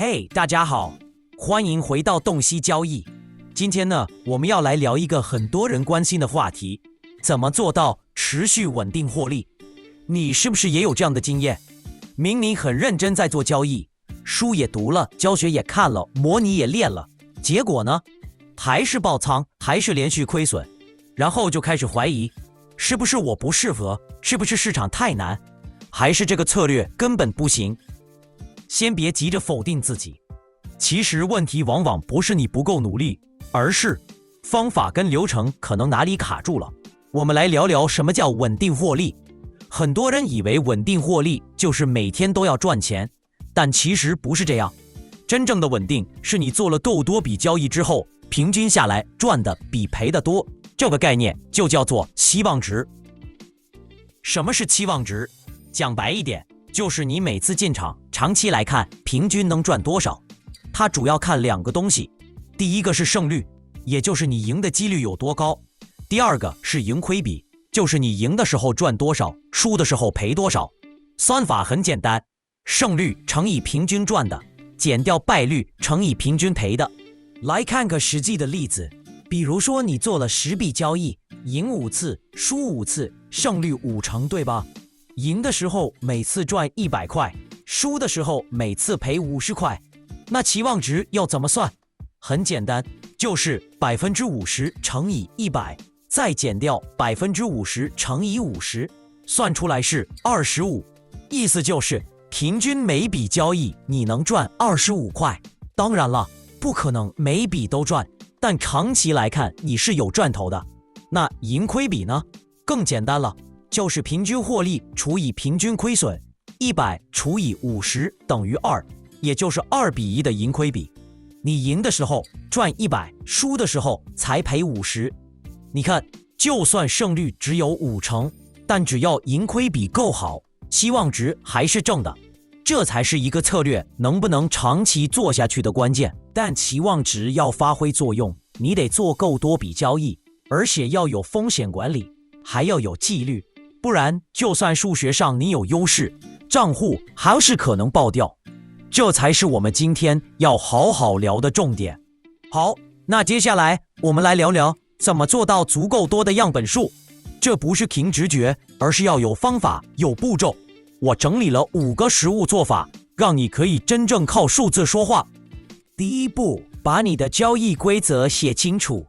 嘿，大家好，欢迎回到洞悉交易。今天呢，我们要来聊一个很多人关心的话题，怎么做到持续稳定获利？你是不是也有这样的经验？明明很认真在做交易，书也读了，教学也看了，模拟也练了，结果呢，还是爆仓，还是连续亏损，然后就开始怀疑，是不是我不适合？是不是市场太难？还是这个策略根本不行？先别急着否定自己，其实问题往往不是你不够努力，而是方法跟流程可能哪里卡住了。我们来聊聊什么叫稳定获利。很多人以为稳定获利就是每天都要赚钱，但其实不是这样。真正的稳定是你做了够多笔交易之后，平均下来赚的比赔的多，这个概念就叫做期望值。什么是期望值？讲白一点，就是你每次进场，长期来看平均能赚多少。它主要看两个东西，第一个是胜率，也就是你赢的几率有多高；第二个是盈亏比，就是你赢的时候赚多少，输的时候赔多少。算法很简单，胜率乘以平均赚的，减掉败率乘以平均赔的。来看个实际的例子，比如说你做了10笔交易，赢5次，输5次，胜率50%，对吧？赢的时候每次赚100块，输的时候每次赔50块，那期望值要怎么算？很简单，就是 50% 乘以100，再减掉 50% 乘以50，算出来是25。意思就是平均每笔交易你能赚25块。当然了，不可能每笔都赚，但长期来看你是有赚头的。那盈亏比呢？更简单了，就是平均获利除以平均亏损，100除以50等于2，也就是2:1的盈亏比。你赢的时候赚100，输的时候才赔50。你看，就算胜率只有50%，但只要盈亏比够好，期望值还是正的。这才是一个策略能不能长期做下去的关键。但期望值要发挥作用，你得做够多笔交易，而且要有风险管理，还要有纪律。不然，就算数学上你有优势，账户还是可能爆掉。这才是我们今天要好好聊的重点。好，那接下来我们来聊聊怎么做到足够多的样本数。这不是凭直觉，而是要有方法、有步骤。我整理了5个实务做法，让你可以真正靠数字说话。第一步，把你的交易规则写清楚。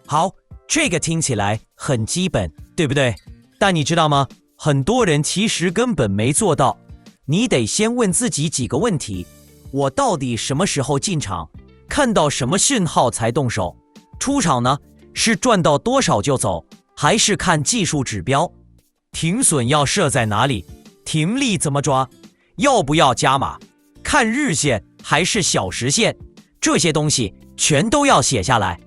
好，这个听起来很基本，对不对？但你知道吗？很多人其实根本没做到。你得先问自己几个问题：我到底什么时候进场？看到什么讯号才动手？出场呢？是赚到多少就走，还是看技术指标？停损要设在哪里？停利怎么抓？要不要加码？看日线还是小时线？这些东西全都要写下来，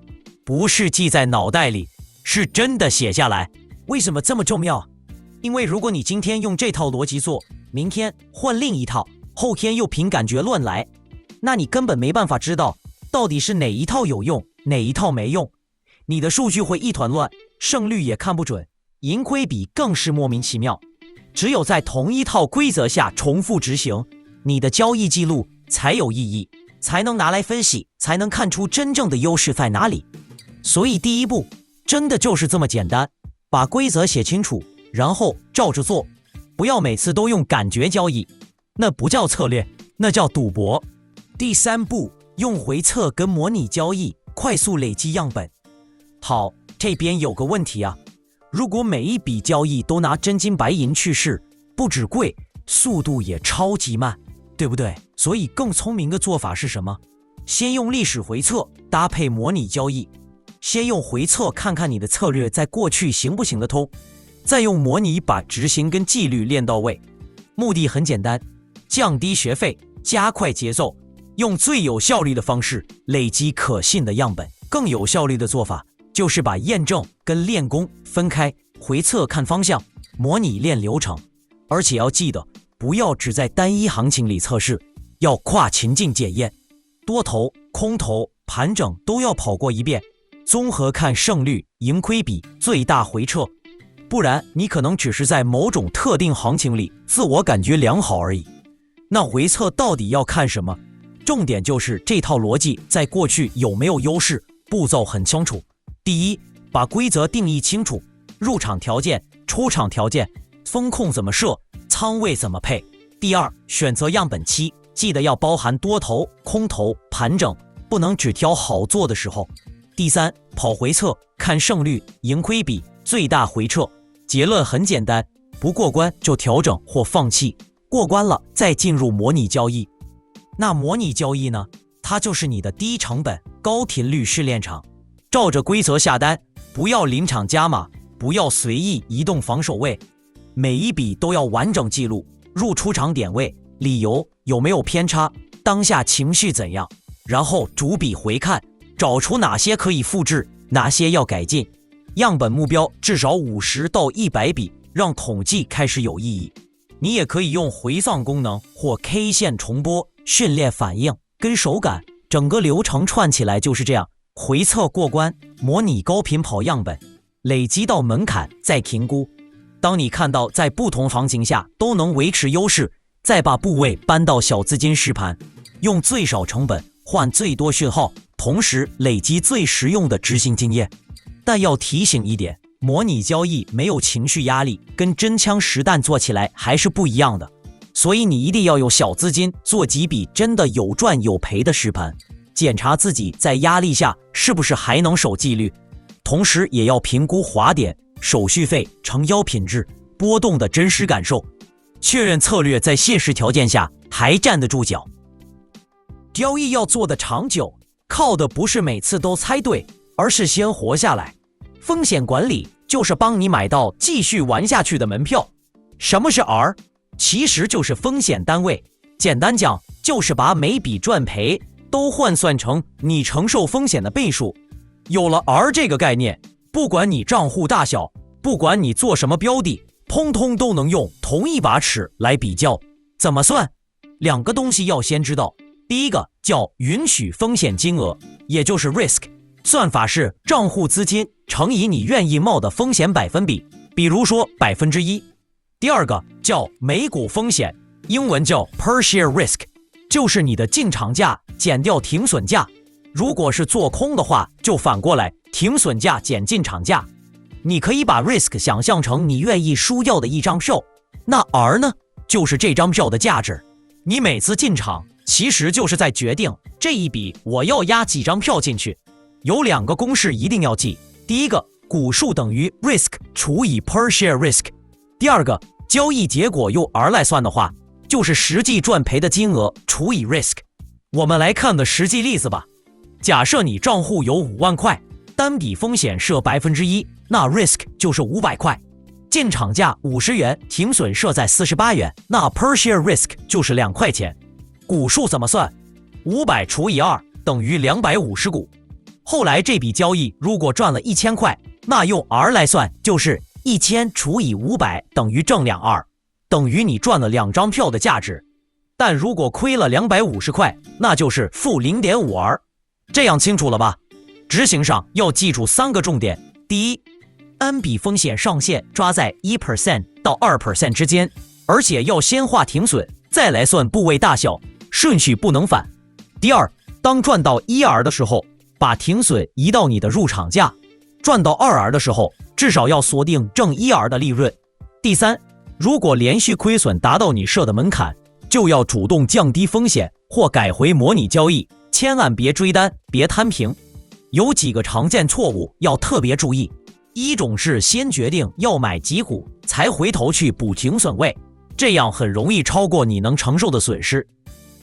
不是记在脑袋里，是真的写下来。为什么这么重要？因为如果你今天用这套逻辑做，明天换另一套，后天又凭感觉乱来，那你根本没办法知道到底是哪一套有用，哪一套没用。你的数据会一团乱，胜率也看不准，盈亏比更是莫名其妙。只有在同一套规则下重复执行，你的交易记录才有意义，才能拿来分析，才能看出真正的优势在哪里。所以第一步真的就是这么简单，把规则写清楚，然后照着做。不要每次都用感觉交易，那不叫策略，那叫赌博。第三步，用回测跟模拟交易快速累积样本。好，这边有个问题啊，如果每一笔交易都拿真金白银去试，不只贵，速度也超级慢，对不对？所以更聪明的做法是什么？先用历史回测搭配模拟交易。先用回测看看你的策略在过去行不行得通，再用模拟把执行跟纪律练到位。目的很简单，降低学费，加快节奏，用最有效率的方式累积可信的样本。更有效率的做法就是把验证跟练功分开，回测看方向，模拟练流程。而且要记得，不要只在单一行情里测试，要跨情境检验，多头、空头、盘整都要跑过一遍，综合看胜率、盈亏比、最大回撤。不然你可能只是在某种特定行情里自我感觉良好而已。那回测到底要看什么？重点就是这套逻辑在过去有没有优势，步骤很清楚。第一，把规则定义清楚，入场条件、出场条件，风控怎么设，仓位怎么配。第二，选择样本期，记得要包含多头、空头、盘整，不能只挑好做的时候。第三，跑回测，看胜率、盈亏比、最大回撤。结论很简单，不过关就调整或放弃，过关了再进入模拟交易。那模拟交易呢？它就是你的低成本、高频率试炼场，照着规则下单，不要临场加码，不要随意移动防守位，每一笔都要完整记录，入出场点位、理由有没有偏差、当下情绪怎样，然后逐笔回看，找出哪些可以复制，哪些要改进。样本目标至少50到100笔，让统计开始有意义。你也可以用回放功能或 K 线重播训练反应跟手感，整个流程串起来就是这样：回测过关，模拟高频跑样本，累积到门槛再评估。当你看到在不同行情下都能维持优势，再把部位搬到小资金实盘，用最少成本换最多讯号，同时累积最实用的执行经验。但要提醒一点，模拟交易没有情绪压力，跟真枪实弹做起来还是不一样的。所以你一定要有小资金做几笔真的有赚有赔的实盘，检查自己在压力下是不是还能守纪律，同时也要评估滑点、手续费、成交品质、波动的真实感受，确认策略在现实条件下还站得住脚。交易要做得长久，靠的不是每次都猜对，而是先活下来。风险管理就是帮你买到继续玩下去的门票。什么是 R？ 其实就是风险单位，简单讲就是把每笔赚赔都换算成你承受风险的倍数。有了 R 这个概念，不管你账户大小，不管你做什么标的，通通都能用同一把尺来比较。怎么算？两个东西要先知道。第一个叫允许风险金额，也就是 risk， 算法是账户资金乘以你愿意冒的风险百分比，比如说1%。第二个叫每股风险，英文叫 per share risk， 就是你的进场价减掉停损价。如果是做空的话，就反过来，停损价减进场价。你可以把 risk 想象成你愿意输掉的一张票，那 R 呢，就是这张票的价值。你每次进场其实就是在决定这一笔我要压几张票进去。有两个公式一定要记，第一个，股数等于 risk 除以 per share risk。第二个，交易结果用 R 来算的话，就是实际赚赔的金额除以 risk。我们来看个实际例子吧。假设你账户有5万块，单笔风险设 1%， 那 risk 就是500块。进场价50元，停损设在48元，那 per share risk 就是2块钱。股数怎么算？500除以2等于250股。后来这笔交易如果赚了1000块，那用 R 来算就是1000除以500等于正2，等于你赚了2张票的价值。但如果亏了250块，那就是负 0.5R。 这样清楚了吧？执行上要记住3个重点。第一，单笔风险上限抓在 1% 到 2% 之间，而且要先画停损，再来算部位大小，顺序不能反。第二，当赚到 1R 的时候，把停损移到你的入场价，赚到 2R 的时候，至少要锁定正 1R 的利润。第三，如果连续亏损达到你设的门槛，就要主动降低风险或改回模拟交易，千万别追单，别摊平。有几个常见错误要特别注意。一种是先决定要买几股，才回头去补停损位，这样很容易超过你能承受的损失。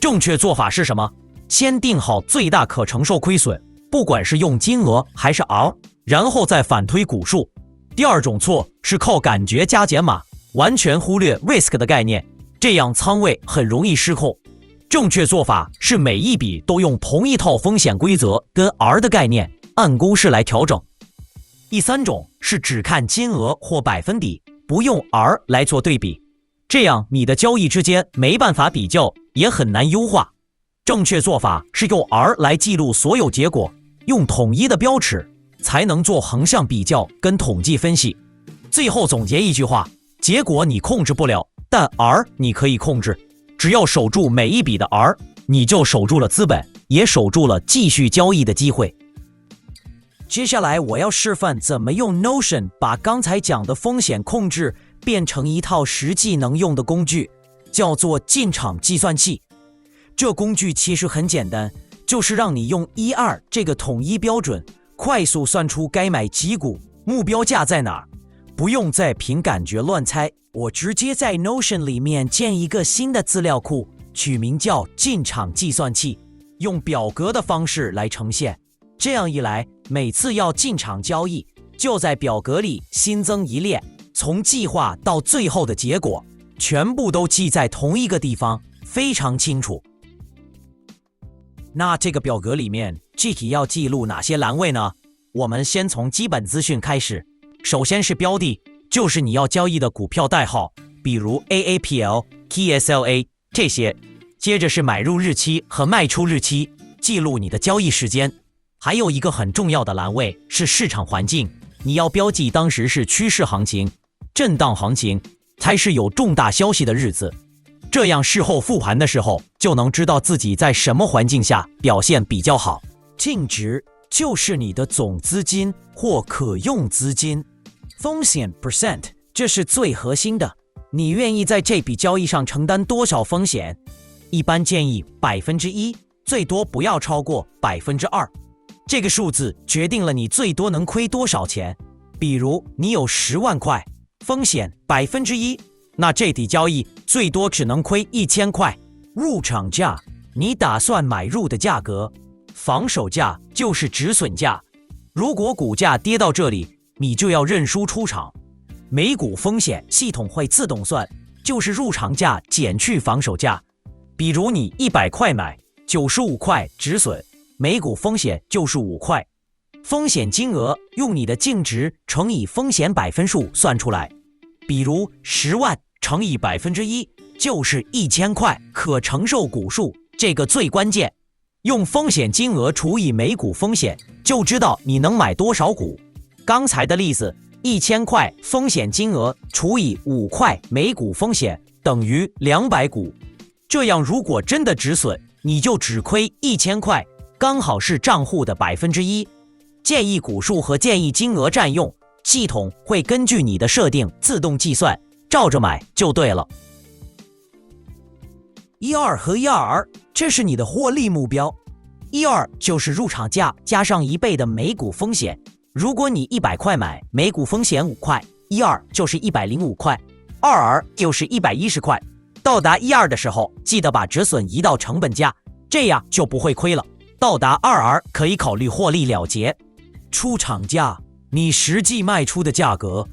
正确做法是什么？先定好最大可承受亏损，不管是用金额还是 R， 然后再反推股数。第二种错是靠感觉加减码，完全忽略 risk 的概念，这样仓位很容易失控。正确做法是每一笔都用同一套风险规则跟 R 的概念，按公式来调整。第三种是只看金额或百分比，不用 R 来做对比，这样你的交易之间没办法比较，也很难优化。正确做法是用 R 来记录所有结果，用统一的标尺，才能做横向比较跟统计分析。最后总结一句话，结果你控制不了，但 R 你可以控制，只要守住每一笔的 R，你就守住了资本，也守住了继续交易的机会。接下来我要示范怎么用 Notion 把刚才讲的风险控制变成一套实际能用的工具，叫做进场计算器。这工具其实很简单，就是让你用1、2这个统一标准，快速算出该买几股，目标价在哪儿，不用再凭感觉乱猜。我直接在 Notion 里面建一个新的资料库，取名叫进场计算器，用表格的方式来呈现。这样一来，每次要进场交易，就在表格里新增一列，从计划到最后的结果，全部都记在同一个地方，非常清楚。那这个表格里面具体要记录哪些栏位呢？我们先从基本资讯开始。首先是标的，就是你要交易的股票代号，比如 AAPL、KSLA 这些。接着是买入日期和卖出日期，记录你的交易时间。还有一个很重要的栏位是市场环境，你要标记当时是趋势行情、震荡行情，才是有重大消息的日子。这样事后复盘的时候，就能知道自己在什么环境下表现比较好。净值就是你的总资金或可用资金。风险 percent 这是最核心的，你愿意在这笔交易上承担多少风险？一般建议1%，最多不要超过2%。这个数字决定了你最多能亏多少钱。比如你有10万块，风险1%，那这笔交易最多只能亏1000块。入场价，你打算买入的价格；防守价就是止损价。如果股价跌到这里，你就要认输出场。每股风险系统会自动算，就是入场价减去防守价。比如你100块买，95块止损，每股风险就是5块。风险金额用你的净值乘以风险百分数算出来，比如10万乘以1%就是1000块。可承受股数这个最关键，用风险金额除以每股风险，就知道你能买多少股。刚才的例子，1000块风险金额除以5块每股风险等于200股。这样如果真的止损，你就只亏1000块，刚好是账户的1%。建议股数和建议金额占用，系统会根据你的设定自动计算，照着买就对了。1、2和1、2，这是你的获利目标。1、2就是入场价加上1倍的每股风险。如果你100块买，每股风险5块，1、2就是105块，2就是110块。到达1、2的时候，记得把止损移到成本价，这样就不会亏了。到达2可以考虑获利了结。出场价，你实际卖出的价格。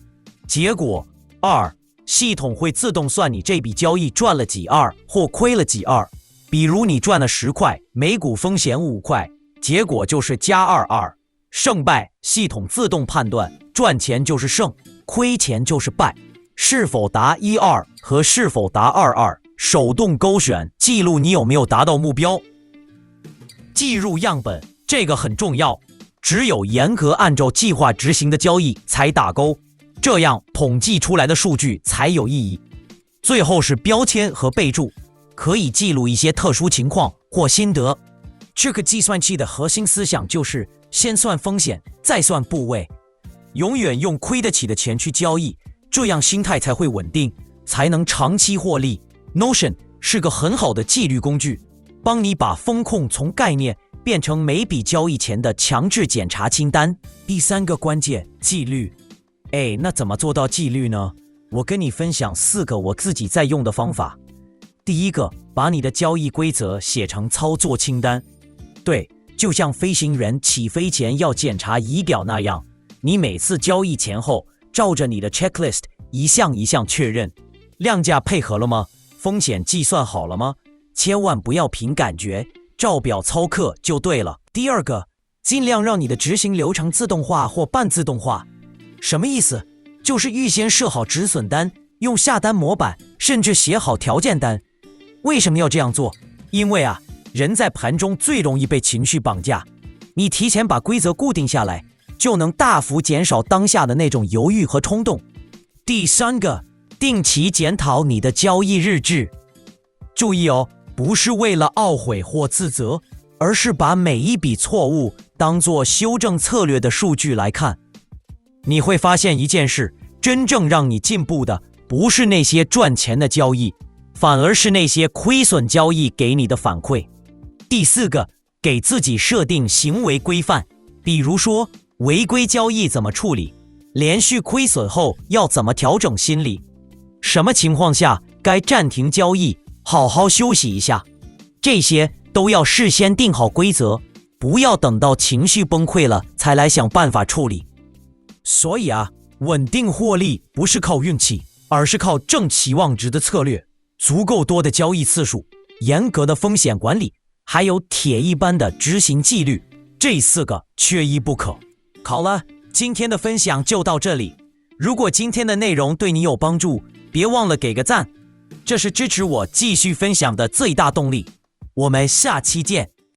结果2，系统会自动算你这笔交易赚了几2或亏了几2。比如你赚了10块，每股风险5块，结果就是加22。胜败系统自动判断，赚钱就是胜，亏钱就是败。是否达1、2和是否达2、2，手动勾选，记录你有没有达到目标。计入样本，这个很重要，只有严格按照计划执行的交易才打勾，这样统计出来的数据才有意义。最后是标签和备注，可以记录一些特殊情况或心得。这个计算器的核心思想就是先算风险，再算部位，永远用亏得起的钱去交易，这样心态才会稳定，才能长期获利。Notion 是个很好的纪律工具，帮你把风控从概念变成每笔交易前的强制检查清单。第3个关键，纪律。那怎么做到纪律呢？我跟你分享4个我自己在用的方法。第一个，把你的交易规则写成操作清单。对，就像飞行员起飞前要检查仪表那样，你每次交易前后照着你的 checklist 一项一项确认。量价配合了吗？风险计算好了吗？千万不要凭感觉，照表操课就对了。第2个，尽量让你的执行流程自动化或半自动化。什么意思？就是预先设好止损单，用下单模板，甚至写好条件单。为什么要这样做？因为人在盘中最容易被情绪绑架，你提前把规则固定下来，就能大幅减少当下的那种犹豫和冲动。第3个，定期检讨你的交易日志。注意哦，不是为了懊悔或自责，而是把每一笔错误当作修正策略的数据来看。你会发现一件事，真正让你进步的不是那些赚钱的交易，反而是那些亏损交易给你的反馈。第四个，给自己设定行为规范，比如说违规交易怎么处理，连续亏损后要怎么调整心理，什么情况下该暂停交易，好好休息一下，这些都要事先定好规则，不要等到情绪崩溃了才来想办法处理。所以稳定获利不是靠运气，而是靠正期望值的策略，足够多的交易次数，严格的风险管理，还有铁一般的执行纪律，这4个缺一不可。好了，今天的分享就到这里。如果今天的内容对你有帮助，别忘了给个赞，这是支持我继续分享的最大动力。我们下期见。